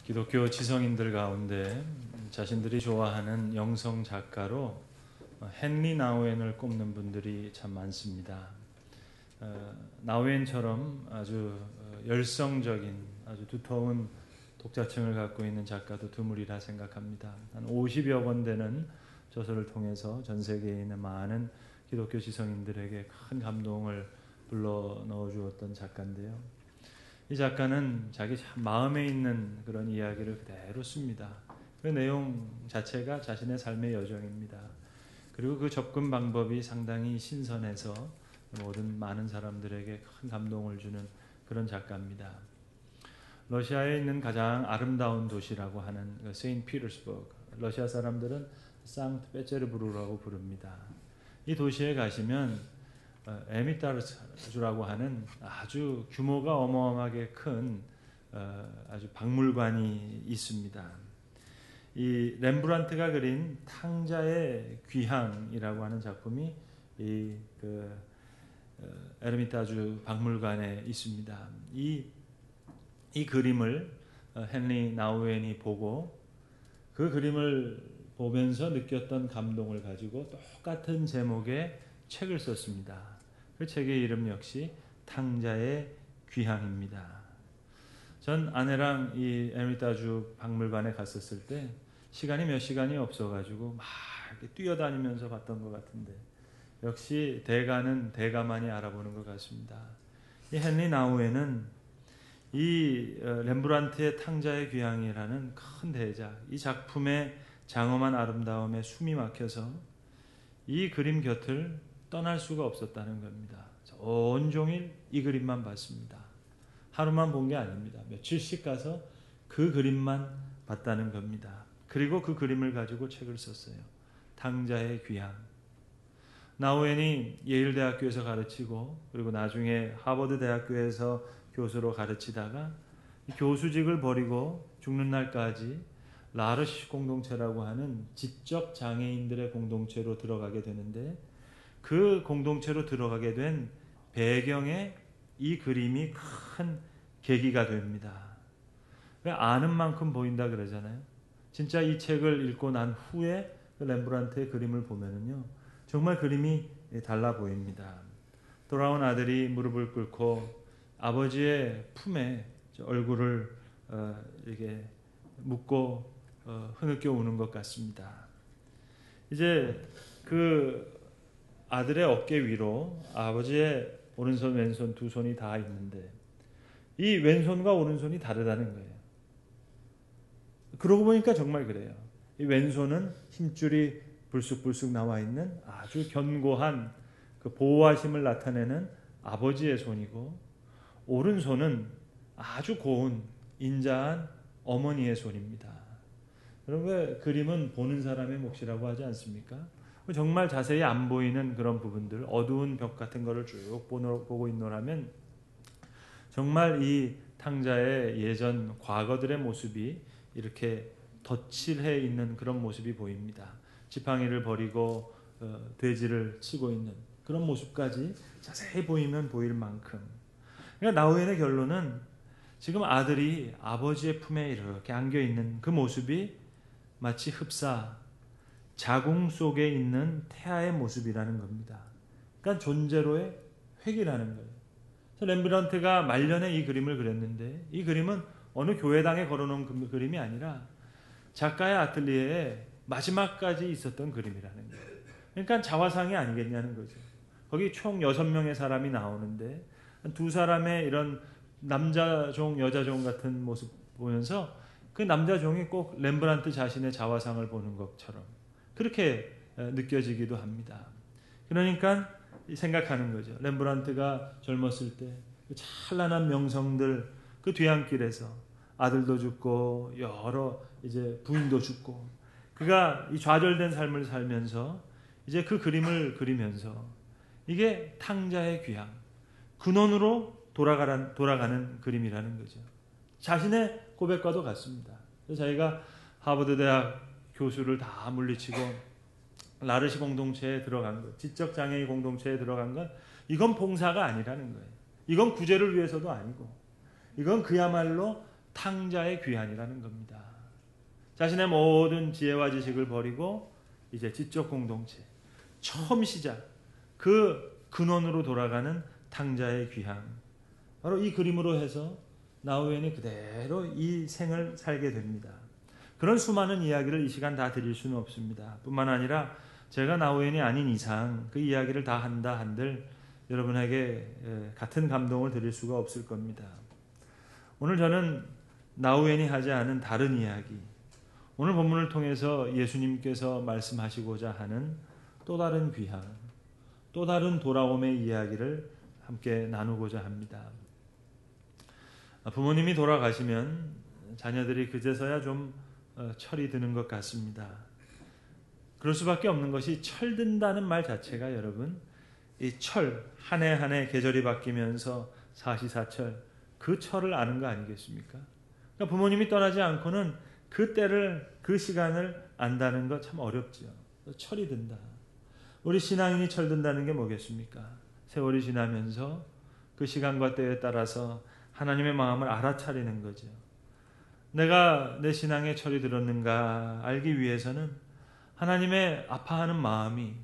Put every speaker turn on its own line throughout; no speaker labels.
기독교 지성인들 가운데 자신들이 좋아하는 영성 작가로 헨리 나우엔을 꼽는 분들이 참 많습니다. 나우엔처럼 아주 열성적인 아주 두터운 독자층을 갖고 있는 작가도 드물이라 생각합니다. 한 50여 권 되는 저서를 통해서 전 세계에 있는 많은 기독교 지성인들에게 큰 감동을 불러 넣어 주었던 작가인데요. 이 작가는 자기 마음에 있는 그런 이야기를 그대로 씁니다. 그 내용 자체가 자신의 삶의 여정입니다. 그리고 그 접근 방법이 상당히 신선해서 모든 많은 사람들에게 큰 감동을 주는 그런 작가입니다. 러시아에 있는 가장 아름다운 도시라고 하는 세인트 피터스버그, 러시아 사람들은 상트 페테르부르크라고 부릅니다. 이 도시에 가시면 에미타르주라고 하는 아주 규모가 어마어마하게 큰 아주 박물관이 있습니다. 이 렘브란트가 그린 탕자의 귀향이라고 하는 작품이 이 에르미타주 박물관에 있습니다. 이 그림을 헨리 나우엔이 보고 그 그림을 보면서 느꼈던 감동을 가지고 똑같은 제목의 책을 썼습니다. 그 책의 이름 역시 탕자의 귀향입니다. 전 아내랑 이 에르미타주 박물관에 갔었을 때 시간이 몇 시간이 없어가지고 막 이렇게 뛰어다니면서 봤던 것 같은데 역시 대가는 대가만이 알아보는 것 같습니다. 이 헨리 나우엔은 이 렘브란트의 탕자의 귀향이라는 큰 대작, 이 작품의 장엄한 아름다움에 숨이 막혀서 이 그림 곁을 떠날 수가 없었다는 겁니다. 온종일 이 그림만 봤습니다. 하루만 본 게 아닙니다. 며칠씩 가서 그 그림만 봤다는 겁니다. 그리고 그 그림을 가지고 책을 썼어요. 탕자의 귀향. 나우엔이 예일대학교에서 가르치고 그리고 나중에 하버드 대학교에서 교수로 가르치다가 교수직을 버리고 죽는 날까지 라르시 공동체라고 하는 지적 장애인들의 공동체로 들어가게 되는데 그 공동체로 들어가게 된 배경에 이 그림이 큰 계기가 됩니다. 아는 만큼 보인다 그러잖아요. 진짜 이 책을 읽고 난 후에 그 렘브란트의 그림을 보면은요, 정말 그림이 달라 보입니다. 돌아온 아들이 무릎을 꿇고 아버지의 품에 얼굴을 이렇게 묻고 흐느껴 우는 것 같습니다. 이제 그 아들의 어깨 위로 아버지의 오른손 왼손 두 손이 다 있는데 이 왼손과 오른손이 다르다는 거예요. 그러고 보니까 정말 그래요. 이 왼손은 힘줄이 불쑥불쑥 나와 있는 아주 견고한 그 보호하심을 나타내는 아버지의 손이고 오른손은 아주 고운 인자한 어머니의 손입니다. 여러분, 그림은 보는 사람의 몫이라고 하지 않습니까? 정말 자세히 안 보이는 그런 부분들, 어두운 벽 같은 거를 쭉 보고 있노라면 정말 이 탕자의 예전 과거들의 모습이 이렇게 덧칠해 있는 그런 모습이 보입니다. 지팡이를 버리고 돼지를 치고 있는 그런 모습까지 자세히 보이면 보일 만큼. 그러니까 나우엔의 결론은 지금 아들이 아버지의 품에 이렇게 안겨 있는 그 모습이 마치 흡사 자궁 속에 있는 태아의 모습이라는 겁니다. 그러니까 존재로의 획이라는 거예요. 그래서 렘브란트가 말년에 이 그림을 그렸는데 이 그림은 어느 교회당에 걸어놓은 그림이 아니라 작가의 아틀리에에 마지막까지 있었던 그림이라는 거예요. 그러니까 자화상이 아니겠냐는 거죠. 거기 총 6명의 사람이 나오는데 두 사람의 이런 남자종 여자종 같은 모습 보면서 그 남자종이 꼭 렘브란트 자신의 자화상을 보는 것처럼 그렇게 느껴지기도 합니다. 그러니까 생각하는 거죠. 렘브란트가 젊었을 때 그 찬란한 명성들 그 뒤안길에서 아들도 죽고 여러 이제 부인도 죽고 그가 이 좌절된 삶을 살면서 이제 그 그림을 그리면서 이게 탕자의 귀향 근원으로 돌아가는 그림이라는 거죠. 자신의 고백과도 같습니다. 자기가 하버드 대학 교수를 다 물리치고 라르시 공동체에 들어간 것, 지적 장애인 공동체에 들어간 건 이건 봉사가 아니라는 거예요. 이건 구제를 위해서도 아니고 이건 그야말로 탕자의 귀환이라는 겁니다. 자신의 모든 지혜와 지식을 버리고 이제 지적 공동체, 처음 시작, 그 근원으로 돌아가는 탕자의 귀환. 바로 이 그림으로 해서 나우엔이 그대로 이 생을 살게 됩니다. 그런 수많은 이야기를 이 시간 다 드릴 수는 없습니다. 뿐만 아니라 제가 나우엔이 아닌 이상 그 이야기를 다 한다 한들 여러분에게 같은 감동을 드릴 수가 없을 겁니다. 오늘 저는 나우엔이 하지 않은 다른 이야기, 오늘 본문을 통해서 예수님께서 말씀하시고자 하는 또 다른 귀환, 또 다른 돌아옴의 이야기를 함께 나누고자 합니다. 부모님이 돌아가시면 자녀들이 그제서야 좀 철이 드는 것 같습니다. 그럴 수밖에 없는 것이 철든다는 말 자체가 여러분, 이 철, 한 해 한 해 계절이 바뀌면서 사시사철, 그 철을 아는 거 아니겠습니까? 그러니까 부모님이 떠나지 않고는 그 때를, 그 시간을 안다는 거 참 어렵죠. 철이 든다. 우리 신앙인이 철든다는 게 뭐겠습니까? 세월이 지나면서 그 시간과 때에 따라서 하나님의 마음을 알아차리는 거죠. 내가 내 신앙에 철이 들었는가 알기 위해서는 하나님의 아파하는 마음이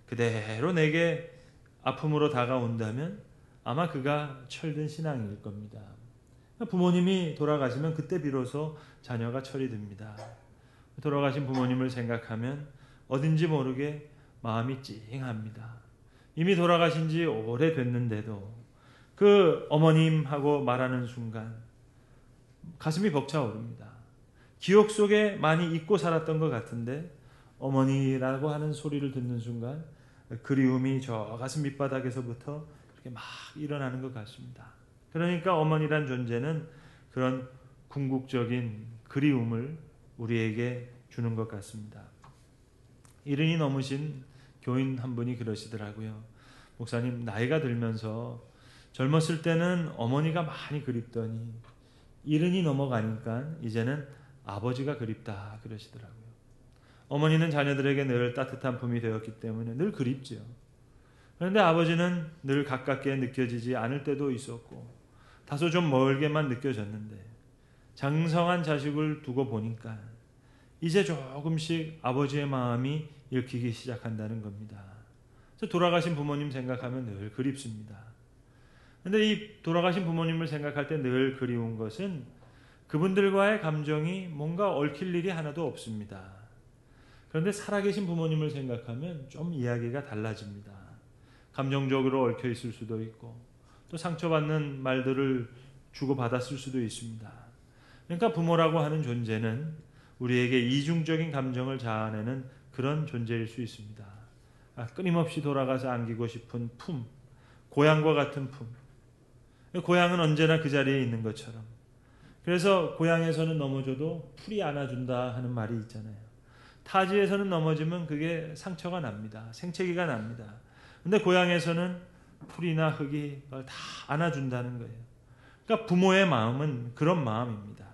그대로 내게 아픔으로 다가온다면 아마 그가 철든 신앙일 겁니다. 부모님이 돌아가시면 그때 비로소 자녀가 철이 듭니다. 돌아가신 부모님을 생각하면 어딘지 모르게 마음이 찡합니다. 이미 돌아가신 지 오래됐는데도 그 어머님하고 말하는 순간 가슴이 벅차오릅니다. 기억 속에 많이 잊고 살았던 것 같은데 어머니라고 하는 소리를 듣는 순간 그리움이 저 가슴 밑바닥에서부터 이렇게 막 일어나는 것 같습니다. 그러니까 어머니란 존재는 그런 궁극적인 그리움을 우리에게 주는 것 같습니다. 이른이 넘으신 교인 한 분이 그러시더라고요. 목사님, 나이가 들면서 젊었을 때는 어머니가 많이 그립더니 이른이 넘어가니까 이제는 아버지가 그립다 그러시더라고요. 어머니는 자녀들에게 늘 따뜻한 품이 되었기 때문에 늘 그립죠. 그런데 아버지는 늘 가깝게 느껴지지 않을 때도 있었고 다소 좀 멀게만 느껴졌는데 장성한 자식을 두고 보니까 이제 조금씩 아버지의 마음이 읽히기 시작한다는 겁니다. 그래서 돌아가신 부모님 생각하면 늘 그립습니다. 그런데 이 돌아가신 부모님을 생각할 때 늘 그리운 것은 그분들과의 감정이 뭔가 얽힐 일이 하나도 없습니다. 그런데 살아계신 부모님을 생각하면 좀 이야기가 달라집니다. 감정적으로 얽혀 있을 수도 있고 또 상처받는 말들을 주고받았을 수도 있습니다. 그러니까 부모라고 하는 존재는 우리에게 이중적인 감정을 자아내는 그런 존재일 수 있습니다. 끊임없이 돌아가서 안기고 싶은 품, 고향과 같은 품. 고향은 언제나 그 자리에 있는 것처럼. 그래서 고향에서는 넘어져도 풀이 안아준다 하는 말이 있잖아요. 타지에서는 넘어지면 그게 상처가 납니다. 생채기가 납니다. 근데 고향에서는 풀이나 흙이 다 안아준다는 거예요. 그러니까 부모의 마음은 그런 마음입니다.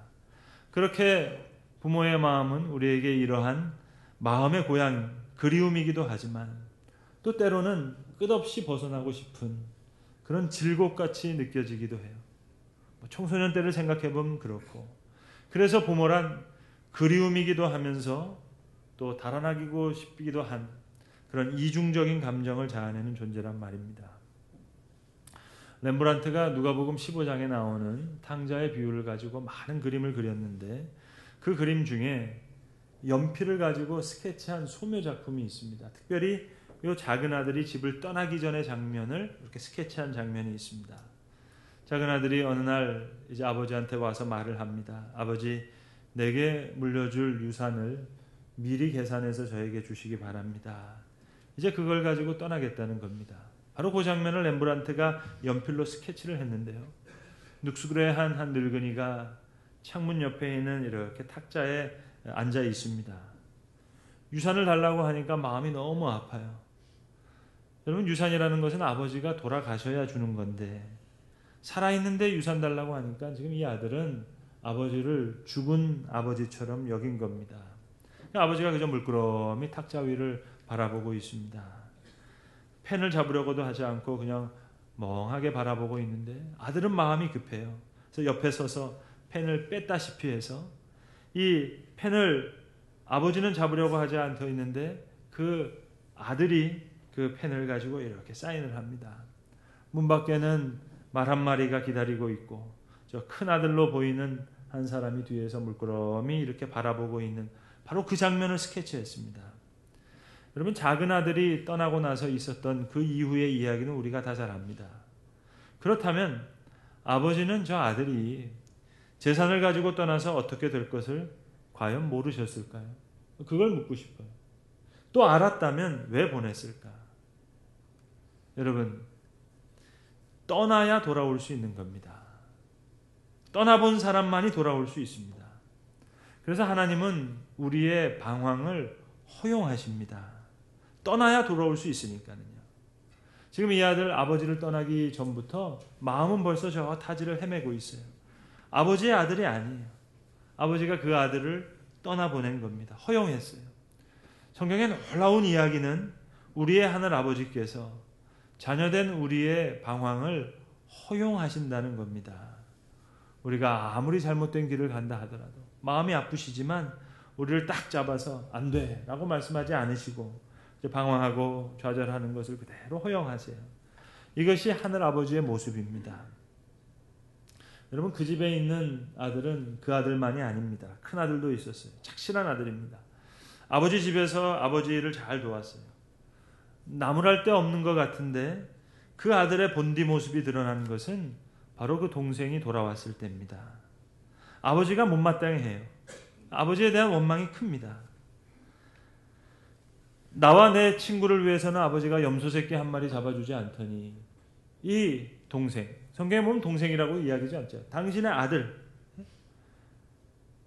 그렇게 부모의 마음은 우리에게 이러한 마음의 고향, 그리움이기도 하지만 또 때로는 끝없이 벗어나고 싶은 그런 질곡같이 느껴지기도 해요. 청소년 때를 생각해보면 그렇고 그래서 부모란 그리움이기도 하면서 또 달아나기고 싶기도 한 그런 이중적인 감정을 자아내는 존재란 말입니다. 렘브란트가 누가복음 15장에 나오는 탕자의 비유를 가지고 많은 그림을 그렸는데 그 그림 중에 연필을 가지고 스케치한 소묘 작품이 있습니다. 특별히 이 작은 아들이 집을 떠나기 전의 장면을 이렇게 스케치한 장면이 있습니다. 작은 아들이 어느 날 이제 아버지한테 와서 말을 합니다. 아버지, 내게 물려줄 유산을 미리 계산해서 저에게 주시기 바랍니다. 이제 그걸 가지고 떠나겠다는 겁니다. 바로 그 장면을 렘브란트가 연필로 스케치를 했는데요. 늑수그레한 한 늙은이가 창문 옆에 있는 이렇게 탁자에 앉아 있습니다. 유산을 달라고 하니까 마음이 너무 아파요. 여러분, 유산이라는 것은 아버지가 돌아가셔야 주는 건데 살아있는데 유산 달라고 하니까 지금 이 아들은 아버지를 죽은 아버지처럼 여긴 겁니다. 아버지가 그저 물끄러미 탁자 위를 바라보고 있습니다. 펜을 잡으려고도 하지 않고 그냥 멍하게 바라보고 있는데 아들은 마음이 급해요. 그래서 옆에 서서 펜을 뺐다시피 해서 이 펜을 아버지는 잡으려고 하지 않고 있는데 그 아들이 그 펜을 가지고 이렇게 사인을 합니다. 문 밖에는 말 한 마리가 기다리고 있고 저 큰 아들로 보이는 한 사람이 뒤에서 물끄러미 이렇게 바라보고 있는 바로 그 장면을 스케치했습니다. 여러분, 작은 아들이 떠나고 나서 있었던 그 이후의 이야기는 우리가 다 잘 압니다. 그렇다면 아버지는 저 아들이 재산을 가지고 떠나서 어떻게 될 것을 과연 모르셨을까요? 그걸 묻고 싶어요. 또 알았다면 왜 보냈을까? 여러분, 떠나야 돌아올 수 있는 겁니다. 떠나본 사람만이 돌아올 수 있습니다. 그래서 하나님은 우리의 방황을 허용하십니다. 떠나야 돌아올 수 있으니까요. 지금 이 아들 아버지를 떠나기 전부터 마음은 벌써 저 타지를 헤매고 있어요. 아버지의 아들이 아니에요. 아버지가 그 아들을 떠나보낸 겁니다. 허용했어요. 성경에 놀라운 이야기는 우리의 하늘 아버지께서 자녀된 우리의 방황을 허용하신다는 겁니다. 우리가 아무리 잘못된 길을 간다 하더라도 마음이 아프시지만 우리를 딱 잡아서 안 돼 라고 말씀하지 않으시고 방황하고 좌절하는 것을 그대로 허용하세요. 이것이 하늘 아버지의 모습입니다. 여러분, 그 집에 있는 아들은 그 아들만이 아닙니다. 큰 아들도 있었어요. 착실한 아들입니다. 아버지 집에서 아버지를 잘 도왔어요. 나무랄 데 없는 것 같은데 그 아들의 본디 모습이 드러난 것은 바로 그 동생이 돌아왔을 때입니다. 아버지가 못마땅해요. 아버지에 대한 원망이 큽니다. 나와 내 친구를 위해서는 아버지가 염소 새끼 한 마리 잡아주지 않더니 이 동생, 성경에 보면 동생이라고 이야기하지 않죠. 당신의 아들,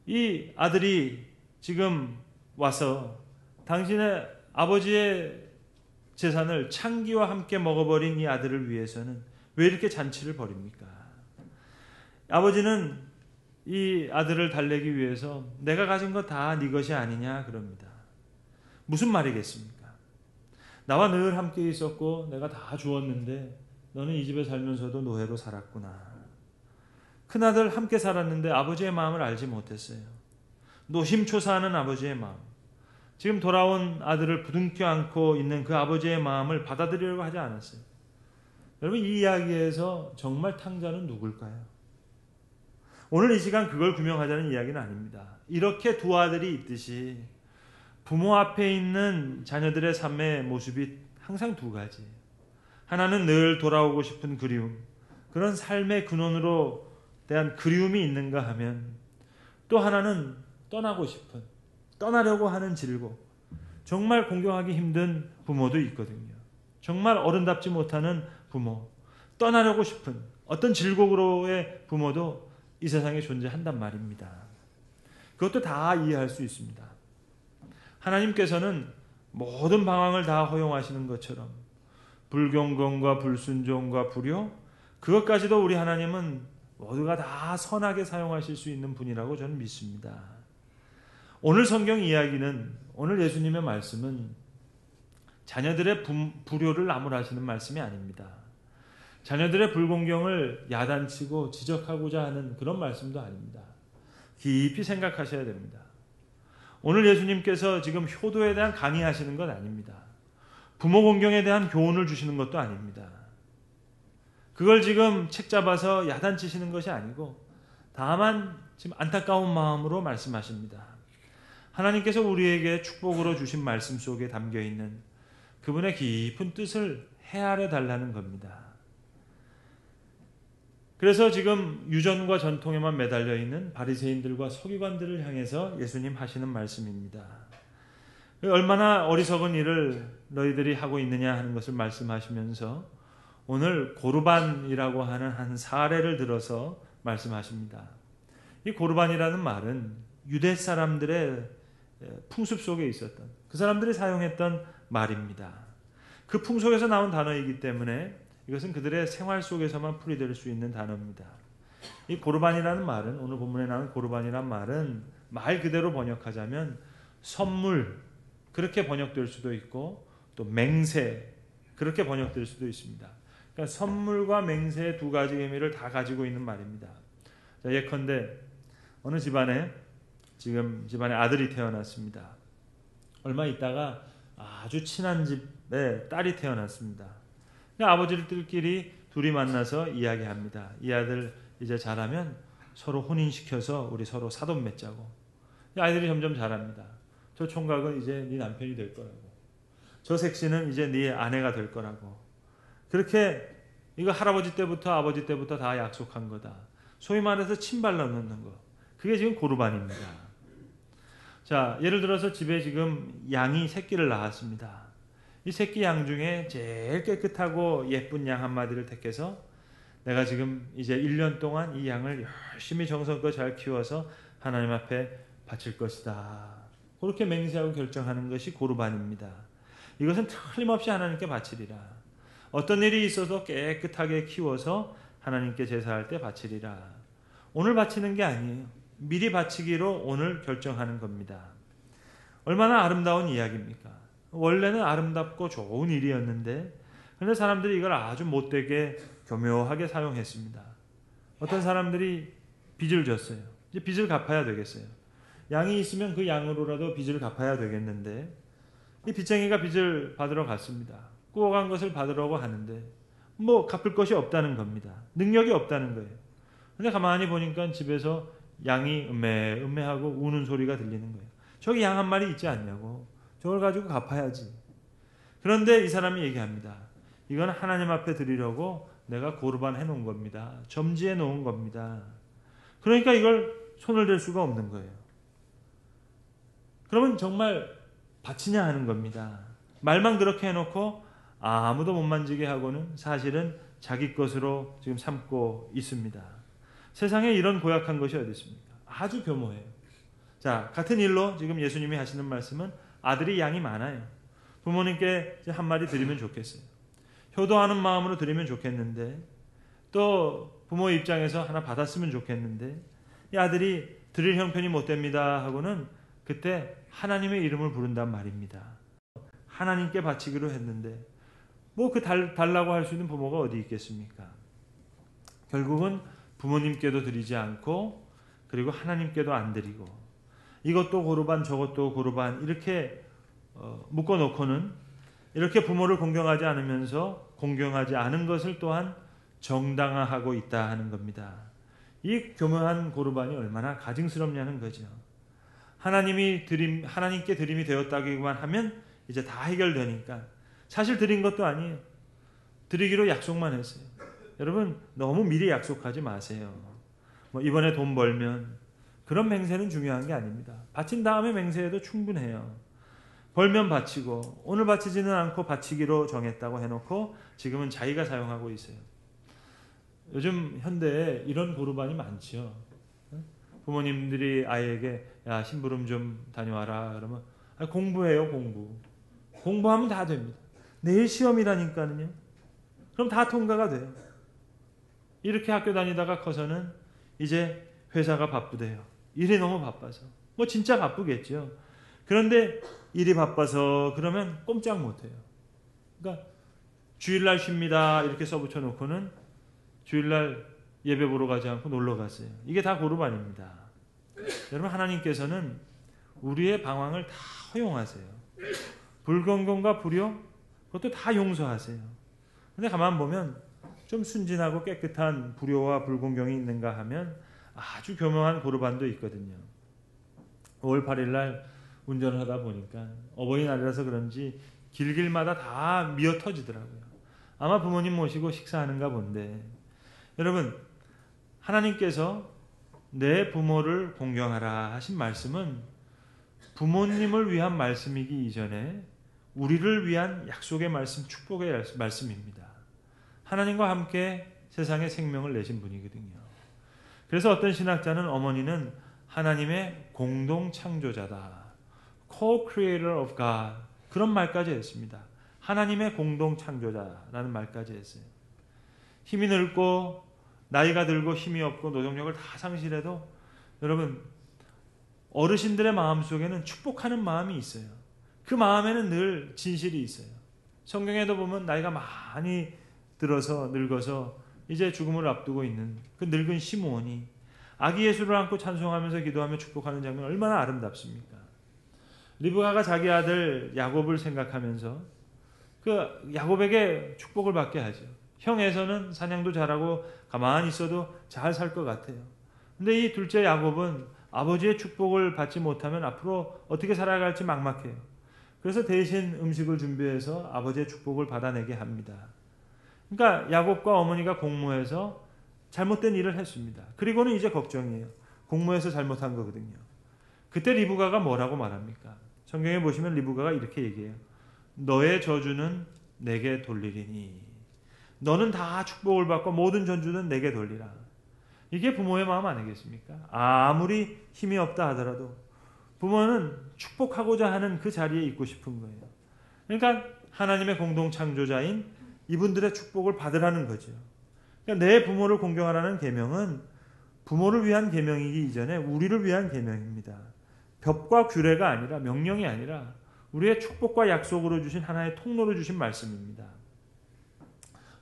이 아들이 지금 와서 당신의 아버지의 재산을 창기와 함께 먹어버린 이 아들을 위해서는 왜 이렇게 잔치를 벌입니까? 아버지는 이 아들을 달래기 위해서 내가 가진 거 다 네 것이 아니냐 그럽니다. 무슨 말이겠습니까? 나와 늘 함께 있었고 내가 다 주었는데 너는 이 집에 살면서도 노예로 살았구나. 큰아들 함께 살았는데 아버지의 마음을 알지 못했어요. 노심초사하는 아버지의 마음. 지금 돌아온 아들을 부둥켜 안고 있는 그 아버지의 마음을 받아들이려고 하지 않았어요. 여러분, 이 이야기에서 정말 탕자는 누굴까요? 오늘 이 시간 그걸 규명하자는 이야기는 아닙니다. 이렇게 두 아들이 있듯이 부모 앞에 있는 자녀들의 삶의 모습이 항상 두 가지예요. 하나는 늘 돌아오고 싶은 그리움, 그런 삶의 근원으로 대한 그리움이 있는가 하면 또 하나는 떠나고 싶은, 떠나려고 하는 즐거움. 정말 공경하기 힘든 부모도 있거든요. 정말 어른답지 못하는 부모, 떠나려고 싶은 어떤 즐거움으로의 부모도 이 세상에 존재한단 말입니다. 그것도 다 이해할 수 있습니다. 하나님께서는 모든 방황을 다 허용하시는 것처럼 불경건과 불순종과 불효, 그것까지도 우리 하나님은 모두가 다 선하게 사용하실 수 있는 분이라고 저는 믿습니다. 오늘 성경 이야기는, 오늘 예수님의 말씀은 자녀들의 불효를 나무라시는 말씀이 아닙니다. 자녀들의 불공경을 야단치고 지적하고자 하는 그런 말씀도 아닙니다. 깊이 생각하셔야 됩니다. 오늘 예수님께서 지금 효도에 대한 강의하시는 건 아닙니다. 부모 공경에 대한 교훈을 주시는 것도 아닙니다. 그걸 지금 책 잡아서 야단치시는 것이 아니고 다만 지금 안타까운 마음으로 말씀하십니다. 하나님께서 우리에게 축복으로 주신 말씀 속에 담겨있는 그분의 깊은 뜻을 헤아려 달라는 겁니다. 그래서 지금 유전과 전통에만 매달려 있는 바리새인들과 서기관들을 향해서 예수님 하시는 말씀입니다. 얼마나 어리석은 일을 너희들이 하고 있느냐 하는 것을 말씀하시면서 오늘 고르반이라고 하는 한 사례를 들어서 말씀하십니다. 이 고르반이라는 말은 유대 사람들의 풍습 속에 있었던, 그 사람들이 사용했던 말입니다. 그 풍속에서 나온 단어이기 때문에 이것은 그들의 생활 속에서만 풀이될 수 있는 단어입니다. 이 고르반이라는 말은, 오늘 본문에 나온 고르반이라는 말은 말 그대로 번역하자면 선물, 그렇게 번역될 수도 있고 또 맹세, 그렇게 번역될 수도 있습니다. 그러니까 선물과 맹세의 두 가지 의미를 다 가지고 있는 말입니다. 자, 예컨대 어느 집안에 아들이 태어났습니다. 얼마 있다가 아주 친한 집에 딸이 태어났습니다. 아버지들끼리 둘이 만나서 이야기합니다. 이 아들 이제 자라면 서로 혼인시켜서 우리 서로 사돈 맺자고. 이 아이들이 점점 자랍니다. 저 총각은 이제 네 남편이 될 거라고. 저 색시는 이제 네 아내가 될 거라고. 그렇게 이거 할아버지 때부터 아버지 때부터 다 약속한 거다. 소위 말해서 침 발라놓는 거. 그게 지금 고르반입니다. 자, 예를 들어서 집에 지금 양이 새끼를 낳았습니다. 이 새끼 양 중에 제일 깨끗하고 예쁜 양 한 마디를 택해서 내가 지금 이제 1년 동안 이 양을 열심히 정성껏 잘 키워서 하나님 앞에 바칠 것이다. 그렇게 맹세하고 결정하는 것이 고르반입니다. 이것은 틀림없이 하나님께 바치리라. 어떤 일이 있어도 깨끗하게 키워서 하나님께 제사할 때 바치리라. 오늘 바치는 게 아니에요. 미리 바치기로 오늘 결정하는 겁니다. 얼마나 아름다운 이야기입니까? 원래는 아름답고 좋은 일이었는데 그런데 사람들이 이걸 아주 못되게 교묘하게 사용했습니다. 어떤 사람들이 빚을 졌어요. 이제 빚을 갚아야 되겠어요. 양이 있으면 그 양으로라도 빚을 갚아야 되겠는데 이 빚쟁이가 빚을 받으러 갔습니다. 꾸어간 것을 받으려고 하는데 뭐 갚을 것이 없다는 겁니다. 능력이 없다는 거예요. 근데 가만히 보니까 집에서 양이 음매하고 우는 소리가 들리는 거예요. 저기 양 한 마리 있지 않냐고. 저걸 가지고 갚아야지. 그런데 이 사람이 얘기합니다. 이건 하나님 앞에 드리려고 내가 고르반 해놓은 겁니다. 점지해 놓은 겁니다. 그러니까 이걸 손을 댈 수가 없는 거예요. 그러면 정말 바치냐 하는 겁니다. 말만 그렇게 해놓고 아무도 못 만지게 하고는 사실은 자기 것으로 지금 삼고 있습니다. 세상에 이런 고약한 것이 어디 있습니까? 아주 교모해요. 자, 같은 일로 지금 예수님이 하시는 말씀은 아들이 양이 많아요. 부모님께 한 마리 드리면 좋겠어요. 효도하는 마음으로 드리면 좋겠는데 또 부모 입장에서 하나 받았으면 좋겠는데 이 아들이 드릴 형편이 못 됩니다 하고는 그때 하나님의 이름을 부른단 말입니다. 하나님께 바치기로 했는데 뭐 그 달라고 할 수 있는 부모가 어디 있겠습니까? 결국은 부모님께도 드리지 않고 그리고 하나님께도 안 드리고 이것도 고르반 저것도 고르반 이렇게 묶어놓고는 이렇게 부모를 공경하지 않으면서 공경하지 않은 것을 또한 정당화하고 있다 하는 겁니다. 이 교묘한 고르반이 얼마나 가증스럽냐는 거죠. 하나님께 드림이 되었다기만 하면 이제 다 해결되니까 사실 드린 것도 아니에요. 드리기로 약속만 했어요. 여러분 너무 미리 약속하지 마세요. 뭐 이번에 돈 벌면 그런 맹세는 중요한 게 아닙니다. 바친 다음에 맹세해도 충분해요. 벌면 바치고 오늘 바치지는 않고 바치기로 정했다고 해놓고 지금은 자기가 사용하고 있어요. 요즘 현대에 이런 고르반이 많죠. 부모님들이 아이에게 야 심부름 좀 다녀와라 그러면 공부해요. 공부하면 다 됩니다. 내일 시험이라니까요. 그럼 다 통과가 돼요. 이렇게 학교 다니다가 커서는 이제 회사가 바쁘대요. 일이 너무 바빠서. 뭐 진짜 바쁘겠죠. 그런데 일이 바빠서 그러면 꼼짝 못해요. 그러니까 주일날 쉽니다 이렇게 써붙여 놓고는 주일날 예배 보러 가지 않고 놀러 갔어요. 이게 다 고르반입니다. 여러분 하나님께서는 우리의 방황을 다 허용하세요. 불건건과 불효 그것도 다 용서하세요. 근데 가만 보면 좀 순진하고 깨끗한 불효와 불공경이 있는가 하면 아주 교묘한 고르반도 있거든요. 5월 8일 날 운전을 하다 보니까 어버이날이라서 그런지 길길마다 다 미어 터지더라고요. 아마 부모님 모시고 식사하는가 본데 여러분 하나님께서 내 부모를 공경하라 하신 말씀은 부모님을 위한 말씀이기 이전에 우리를 위한 약속의 말씀, 축복의 말씀입니다. 하나님과 함께 세상에 생명을 내신 분이거든요. 그래서 어떤 신학자는 어머니는 하나님의 공동 창조자다. Co-creator of God. 그런 말까지 했습니다. 하나님의 공동 창조자라는 말까지 했어요. 힘이 늙고 나이가 들고 힘이 없고 노동력을 다 상실해도 여러분 어르신들의 마음속에는 축복하는 마음이 있어요. 그 마음에는 늘 진실이 있어요. 성경에도 보면 나이가 많이 들어서 늙어서 이제 죽음을 앞두고 있는 그 늙은 시므온이 아기 예수를 안고 찬송하면서 기도하며 축복하는 장면 얼마나 아름답습니까? 리브가가 자기 아들 야곱을 생각하면서 그 야곱에게 축복을 받게 하죠. 형 에서는 사냥도 잘하고 가만히 있어도 잘 살 것 같아요. 근데 이 둘째 야곱은 아버지의 축복을 받지 못하면 앞으로 어떻게 살아갈지 막막해요. 그래서 대신 음식을 준비해서 아버지의 축복을 받아내게 합니다. 그러니까 야곱과 어머니가 공모해서 잘못된 일을 했습니다. 그리고는 이제 걱정이에요. 공모해서 잘못한 거거든요. 그때 리브가가 뭐라고 말합니까? 성경에 보시면 리브가가 이렇게 얘기해요. 너의 저주는 내게 돌리리니 너는 다 축복을 받고 모든 전주는 내게 돌리라. 이게 부모의 마음 아니겠습니까? 아무리 힘이 없다 하더라도 부모는 축복하고자 하는 그 자리에 있고 싶은 거예요. 그러니까 하나님의 공동 창조자인 이분들의 축복을 받으라는 거죠. 그러니까 내 부모를 공경하라는 계명은 부모를 위한 계명이기 이전에 우리를 위한 계명입니다. 법과 규례가 아니라 명령이 아니라 우리의 축복과 약속으로 주신 하나의 통로로 주신 말씀입니다.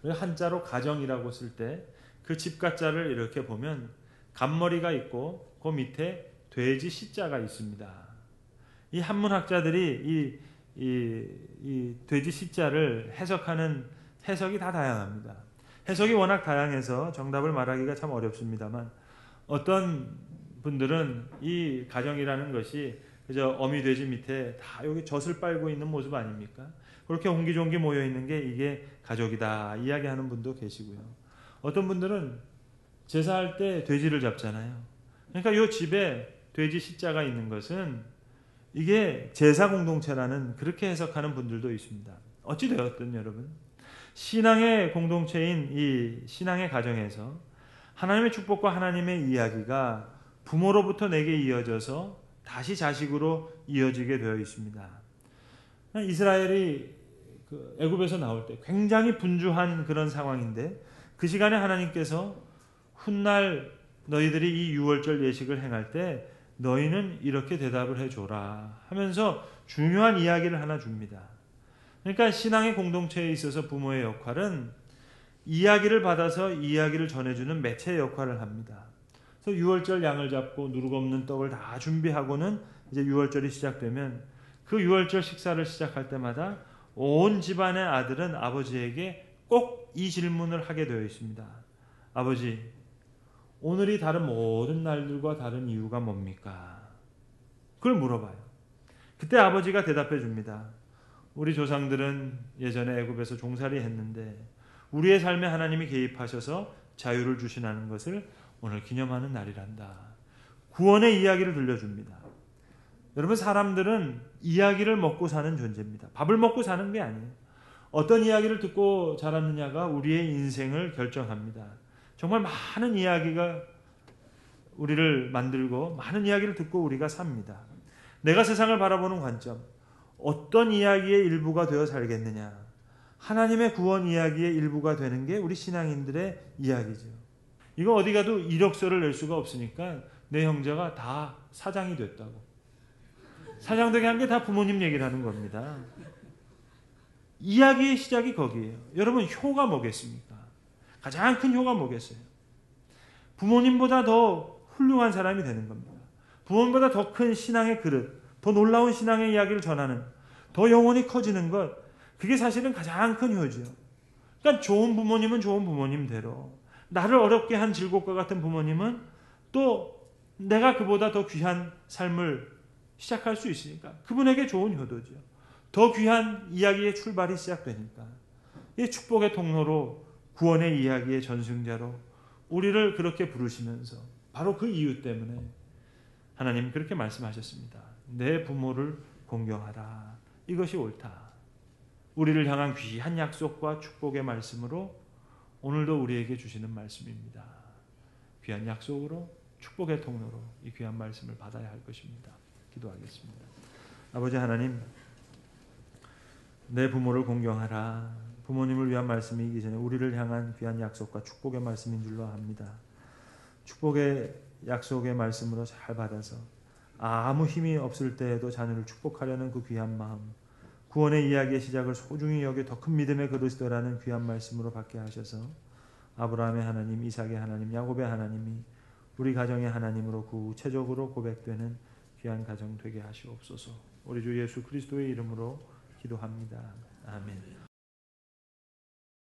한자로 가정이라고 쓸 때 그 집가자를 이렇게 보면 갑머리가 있고 그 밑에 돼지 시자가 있습니다. 이 한문학자들이 이 돼지 시자를 해석하는 해석이 다 다양합니다. 해석이 워낙 다양해서 정답을 말하기가 참 어렵습니다만 어떤 분들은 이 가정이라는 것이 그저 어미 돼지 밑에 다 여기 젖을 빨고 있는 모습 아닙니까? 그렇게 옹기종기 모여 있는 게 이게 가족이다 이야기하는 분도 계시고요. 어떤 분들은 제사할 때 돼지를 잡잖아요. 그러니까 이 집에 돼지 시자가 있는 것은 이게 제사 공동체라는 그렇게 해석하는 분들도 있습니다. 어찌 되었든 여러분 신앙의 공동체인 이 신앙의 가정에서 하나님의 축복과 하나님의 이야기가 부모로부터 내게 이어져서 다시 자식으로 이어지게 되어 있습니다. 이스라엘이 애굽에서 나올 때 굉장히 분주한 그런 상황인데 그 시간에 하나님께서 훗날 너희들이 이 유월절 예식을 행할 때 너희는 이렇게 대답을 해줘라 하면서 중요한 이야기를 하나 줍니다. 그러니까 신앙의 공동체에 있어서 부모의 역할은 이야기를 받아서 이야기를 전해주는 매체의 역할을 합니다. 그래서 유월절 양을 잡고 누룩 없는 떡을 다 준비하고는 이제 유월절이 시작되면 그 유월절 식사를 시작할 때마다 온 집안의 아들은 아버지에게 꼭 이 질문을 하게 되어 있습니다. 아버지, 오늘이 다른 모든 날들과 다른 이유가 뭡니까? 그걸 물어봐요. 그때 아버지가 대답해 줍니다. 우리 조상들은 예전에 애굽에서 종살이 했는데 우리의 삶에 하나님이 개입하셔서 자유를 주시라는 것을 오늘 기념하는 날이란다. 구원의 이야기를 들려줍니다. 여러분 사람들은 이야기를 먹고 사는 존재입니다. 밥을 먹고 사는 게 아니에요. 어떤 이야기를 듣고 자랐느냐가 우리의 인생을 결정합니다. 정말 많은 이야기가 우리를 만들고 많은 이야기를 듣고 우리가 삽니다. 내가 세상을 바라보는 관점, 어떤 이야기의 일부가 되어 살겠느냐. 하나님의 구원 이야기의 일부가 되는 게 우리 신앙인들의 이야기죠. 이거 어디 가도 이력서를 낼 수가 없으니까 내 형제가 다 사장이 됐다고. 사장 되게 한 게 다 부모님 얘기를 하는 겁니다. 이야기의 시작이 거기에요. 여러분 효가 뭐겠습니까? 가장 큰 효가 뭐겠어요? 부모님보다 더 훌륭한 사람이 되는 겁니다. 부모님보다 더 큰 신앙의 그릇, 더 놀라운 신앙의 이야기를 전하는, 더 영혼이 커지는 것, 그게 사실은 가장 큰 효죠. 그러니까 좋은 부모님은 좋은 부모님대로, 나를 어렵게 한 질곡과 같은 부모님은 또 내가 그보다 더 귀한 삶을 시작할 수 있으니까 그분에게 좋은 효도죠. 더 귀한 이야기의 출발이 시작되니까 이 축복의 통로로 구원의 이야기의 전승자로 우리를 그렇게 부르시면서 바로 그 이유 때문에 하나님 그렇게 말씀하셨습니다. 내 부모를 공경하라. 이것이 옳다. 우리를 향한 귀한 약속과 축복의 말씀으로 오늘도 우리에게 주시는 말씀입니다. 귀한 약속으로 축복의 통로로 이 귀한 말씀을 받아야 할 것입니다. 기도하겠습니다. 아버지 하나님, 내 부모를 공경하라. 부모님을 위한 말씀이기 전에 우리를 향한 귀한 약속과 축복의 말씀인 줄로 압니다. 축복의 약속의 말씀으로 잘 받아서 아무 힘이 없을 때에도 자녀를 축복하려는 그 귀한 마음, 구원의 이야기의 시작을 소중히 여겨 더 큰 믿음의 그리스도라는 귀한 말씀으로 받게 하셔서 아브라함의 하나님, 이삭의 하나님, 야곱의 하나님이 우리 가정의 하나님으로 구체적으로 고백되는 귀한 가정 되게 하시옵소서. 우리 주 예수 그리스도의 이름으로 기도합니다. 아멘.